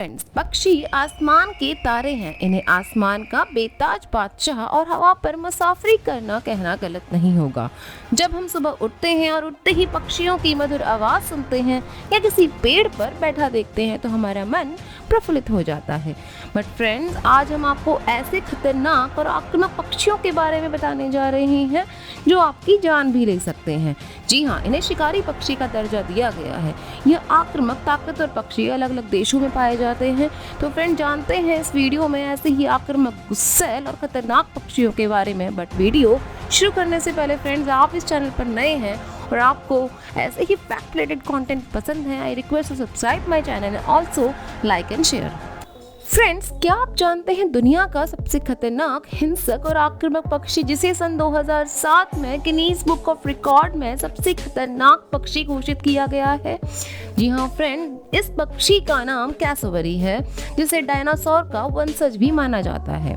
Friends, पक्षी आसमान के तारे हैं। इन्हें आसमान का बेताज बादशाह और हवा पर मुसाफरी करना कहना गलत नहीं होगा। जब हम सुबह उठते हैं और उठते ही पक्षियों की मधुर आवाज सुनते हैं या किसी पेड़ पर बैठा देखते हैं तो हमारा मन प्रफुल्लित हो जाता है। बट फ्रेंड्स, आज हम आपको ऐसे खतरनाक और आक्रामक पक्षियों के बारे में बताने जा रहे हैं जो आपकी जान भी ले सकते हैं। जी हाँ, इन्हें शिकारी पक्षी का दर्जा दिया गया है। यह आक्रामक ताकतवर पक्षी अलग अलग देशों में पाए जाते हैं। तो फ्रेंड, जानते हैं इस वीडियो में ऐसे ही आक्रामक, गुस्सैल और खतरनाक पक्षियों के बारे में। बट वीडियो शुरू करने से पहले फ्रेंड्स, आप इस चैनल पर नए हैं और आपको ऐसे ही फैक्ट रिलेटेड कंटेंट पसंद है, I request to subscribe my channel and also like and share. Friends, क्या आप जानते हैं दुनिया का सबसे खतरनाक, हिंसक और आक्रामक पक्षी जिसे सन 2007 में गिनीज बुक ऑफ रिकॉर्ड में सबसे खतरनाक पक्षी घोषित किया गया है? जी हाँ फ्रेंड, इस पक्षी का नाम कैसोवरी है, जिसे डायनासोर का वंशज भी माना जाता है।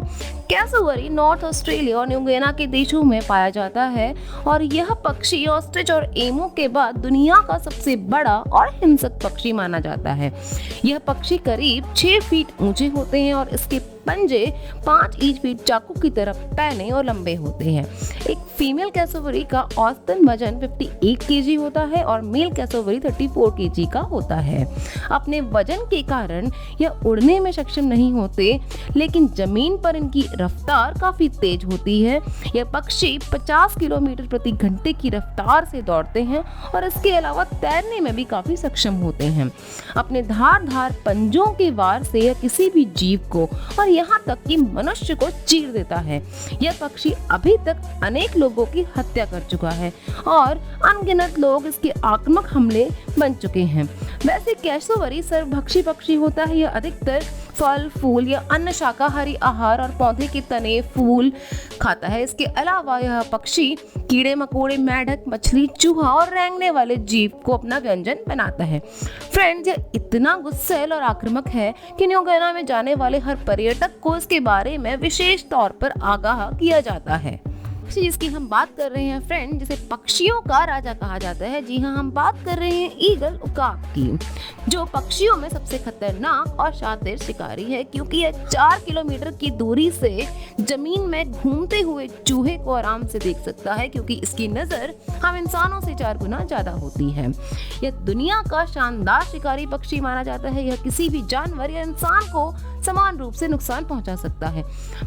कैसोवरी नॉर्थ ऑस्ट्रेलिया और न्यूगिनिया के देशों में पाया जाता है और यह पक्षी ऑस्ट्रिच और एमू के बाद दुनिया का सबसे बड़ा और हिंसक पक्षी माना जाता है। यह पक्षी करीब 6 फीट ऊंचे होते हैं और इसके पंजे 5 इंच फीट चाकू की तरफ पैने और लंबे होते हैं। एक फीमेल कैसोवरी का औसतन वजन 58 केजी होता है और मेल कैसोवरी 34 केजी का होता है। अपने वजन के कारण यह उड़ने में सक्षम नहीं होते, लेकिन जमीन पर इनकी रफ्तार काफी तेज होती है। यह पक्षी 50 किलोमीटर प्रति घंटे की रफ्तार से दौड़ते हैं और इसके अलावा तैरने में भी काफी सक्षम होते हैं। अपने धारदार पंजों के वार से यह किसी भी जीव को और यहाँ तक कि मनुष्य को चीर देता है। यह पक्षी अभी तक अनेक लोगों की हत्या कर चुका है और अनगिनत लोग इसके आक्रामक हमले बन चुके हैं। वैसे कैसोवरी सर्वभक्षी पक्षी होता है। यह अधिकतर फल, फूल या अन्य शाकाहारी आहार और पौधे के तने, फूल खाता है। इसके अलावा यह पक्षी कीड़े मकोड़े, मेंढक, मछली, चूहा और रेंगने वाले जीव को अपना व्यंजन बनाता है। फ्रेंड्स, यह इतना गुस्सैल और आक्रामक है कि न्यूगिनिया में जाने वाले हर पर्यटक को इसके बारे में विशेष तौर पर आगाह किया जाता है। जिसकी हम बात कर रहे हैं फ्रेंड, जिसे पक्षियों का राजा कहा जाता है। जी हाँ, हम बात कर रहे हैं ईगल, उकाब की, जो पक्षियों में सबसे खतरनाक और शातिर शिकारी है, क्योंकि यह 4 किलोमीटर की दूरी से जमीन में घूमते हुए चूहे को आराम से देख सकता है, क्योंकि इसकी नजर हम इंसानों से 4 गुना ज्यादा होती है। यह दुनिया का शानदार शिकारी पक्षी माना जाता है। यह किसी भी जानवर या इंसान को समान रूप से नुकसान पहुंचा सकता है।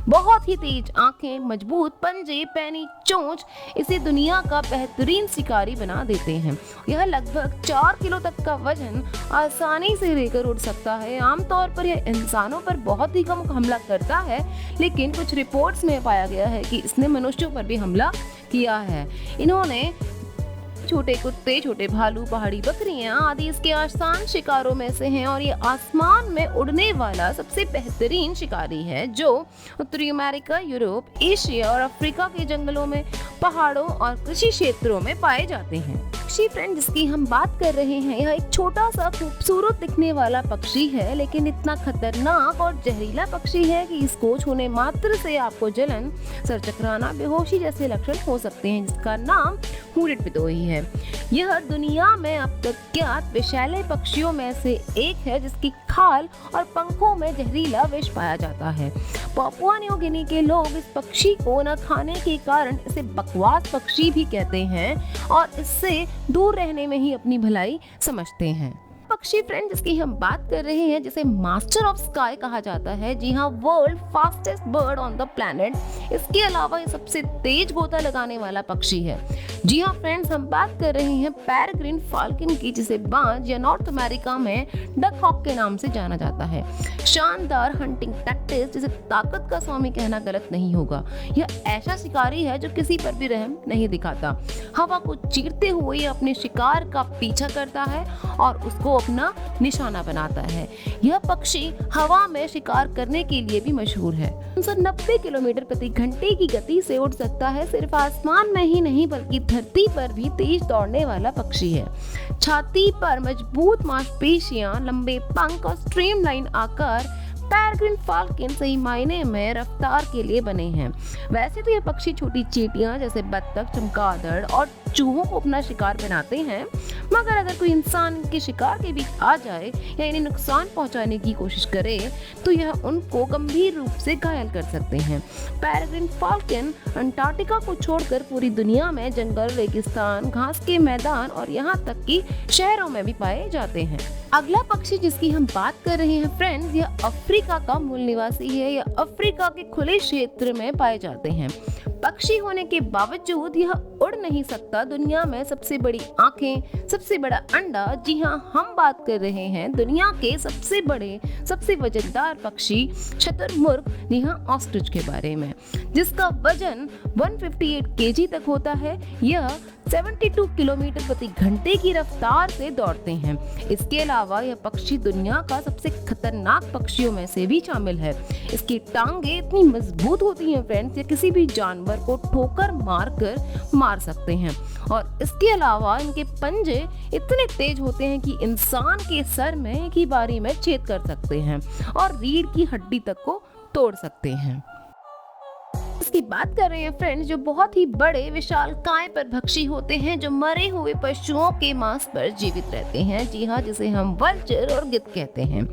बहुत ही तेज आंखें, मजबूत पंजे, पैनी चोंच इसे दुनिया का बेहतरीन शिकारी बना देते हैं। यह लगभग 4 किलो तक का वजन आसानी से लेकर उड़ सकता है। आमतौर पर यह इंसानों पर बहुत ही कम हमला करता है, लेकिन कुछ रिपोर्ट्स में पाया गया है कि इसने मनुष्यों पर भी हमला किया है। इन्होंने छोटे कुत्ते, छोटे भालू, पहाड़ी बकरियां आदि इसके आसान शिकारों में से हैं और ये आसमान में उड़ने वाला सबसे बेहतरीन शिकारी है, जो उत्तरी अमेरिका, यूरोप, एशिया और अफ्रीका के जंगलों में, पहाड़ों और कृषि क्षेत्रों में पाए जाते हैं। पक्षी फ्रेंड, जिसकी हम बात कर रहे हैं, यह एक छोटा सा खूबसूरत दिखने वाला पक्षी है, लेकिन इतना खतरनाक और जहरीला पक्षी है कि इसको छूने मात्र से आपको जलन, सर चकराना, बेहोशी जैसे लक्षण हो सकते हैं, जिसका नाम हूडेड पितोही है। यह दुनिया में अब तक ज्ञात विषैले पक्षियों में से एक है, जिसकी खाल और पंखों में जहरीला विष पाया जाता है। पापुआ न्यू गिनी के लोग इस पक्षी को न खाने के कारण इसे बकवास पक्षी भी कहते हैं और इससे दूर रहने में ही अपनी भलाई समझते हैं। पक्षी फ्रेंड, जिसकी हम बात कर रहे हैं, जिसे मास्टर ऑफ स्काई कहा जाता है। जी हाँ, world fastest bird on the planet. इसके अलावा ये सबसे तेज गोता लगाने वाला पक्षी है। जी हाँ फ्रेंड्स, हम बात कर रहे हैं पेरेग्रिन फाल्कन की, जिसे बाज या नॉर्थ अमेरिका में डक हॉक के नाम से जाना जाता है। शानदार हंटिंग टैक्टिस, जिसे ताकत का स्वामी कहना गलत नहीं होगा। यह ऐसा शिकारी है जो किसी पर भी रहम नहीं दिखाता। हवा को चीरते हुए यह अपने शिकार का पीछा करता है और उसको अपना निशाना बनाता है। यह पक्षी हवा में शिकार करने के लिए भी मशहूर है। 90 किलोमीटर प्रति घंटे की गति से उड़ सकता है। सिर्फ आसमान में ही नहीं बल्कि धरती पर भी तेज दौड़ने वाला पक्षी है। छाती पर मजबूत मांसपेशियां, लंबे पंख और स्ट्रीमलाइन आकार पेरेग्रिन फाल्कन सही मायने में रफ्तार के लिए बने हैं। वैसे तो यह पक्षी छोटी चींटियां जैसे बत्तख, चमगादड़ और चूहों को अपना शिकार बनाते हैं, मगर अगर कोई इंसान के शिकार के बीच आ जाए या इन्हें नुकसान पहुंचाने की कोशिश करे तो यह उनको गंभीर रूप से घायल कर सकते हैं। पेरेग्रिन फाल्कन अंटार्कटिका को छोड़कर पूरी दुनिया में जंगल, रेगिस्तान, घास के मैदान और यहाँ तक कि शहरों में भी पाए जाते हैं। अगला पक्षी जिसकी हम बात कर रहे हैं फ्रेंड्स, यह अफ्रीका का मूल निवासी है। यह अफ्रीका के खुले क्षेत्र में पाए जाते हैं। पक्षी होने के बावजूद यह उड़ नहीं सकता। दुनिया में सबसे बड़ी आंखें, सबसे बड़ा अंडा, जी हाँ, हम बात कर रहे हैं दुनिया के सबसे बड़े, सबसे वजनदार पक्षी शुतुरमुर्ग, जी हाँ, ऑस्ट्रिच के बारे में, जिसका वजन 158 केजी तक होता है। यह 72 किलोमीटर प्रति घंटे की रफ्तार से दौड़ते हैं। इसके अलावा यह पक्षी दुनिया का सबसे खतरनाक पक्षियों में से भी शामिल है। इसकी टांगे इतनी मजबूत होती हैं फ्रेंड्स, ये किसी भी जानवर को ठोकर मार सकते हैं। और इसके अलावा इनके पंजे इतने तेज होते हैं कि इंसान के सर में एक ही बारी में छेद कर सकते हैं और रीढ़ की हड्डी तक को तोड़ सकते हैं। इसकी बात कर रहे हैं फ्रेंड्स, जो बहुत ही बड़े विशालकाय परभक्षी होते हैं, जो मरे हुए पशुओं के मांस पर जीवित रहते हैं। जी हाँ, जिसे हम वल्चर और गिद्ध कहते हैं।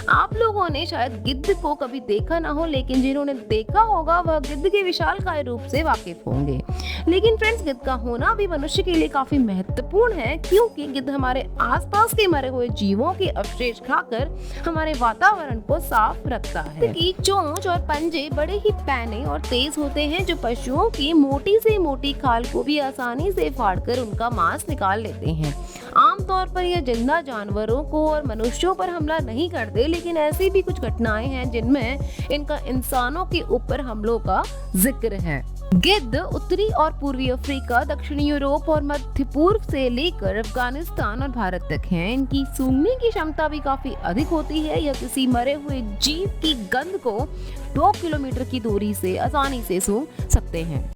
आप लोगों ने शायद गिद्ध को कभी देखा ना हो, लेकिन जिन्होंने देखा होगा वह गिद्ध के विशालकाय रूप से वाकिफ होंगे। लेकिन फ्रेंड्स, गिद्ध का होना भी मनुष्य के लिए काफी महत्वपूर्ण है, क्योंकि गिद्ध हमारे आसपास के मरे हुए जीवों के अवशेष खाकर हमारे वातावरण को साफ रखता है। कि चोंच और पंजे बड़े ही पैने और तेज होते हैं, जो पशुओं की मोटी से मोटी खाल को भी आसानी से फाड़कर उनका मांस निकाल लेते हैं। आमतौर पर यह जिंदा जानवरों को और मनुष्यों पर हमला नहीं करते, लेकिन ऐसी भी कुछ घटनाएं हैं जिनमें इनका इंसानों के ऊपर हमलों का जिक्र है। गिद्ध उत्तरी और पूर्वी अफ्रीका, दक्षिणी यूरोप और मध्य पूर्व से लेकर अफगानिस्तान और भारत तक हैं। इनकी सूंघने की क्षमता भी काफी अधिक होती है। यह किसी मरे हुए जीव की गंध को 2 किलोमीटर की दूरी से आसानी से सूंघ सकते हैं।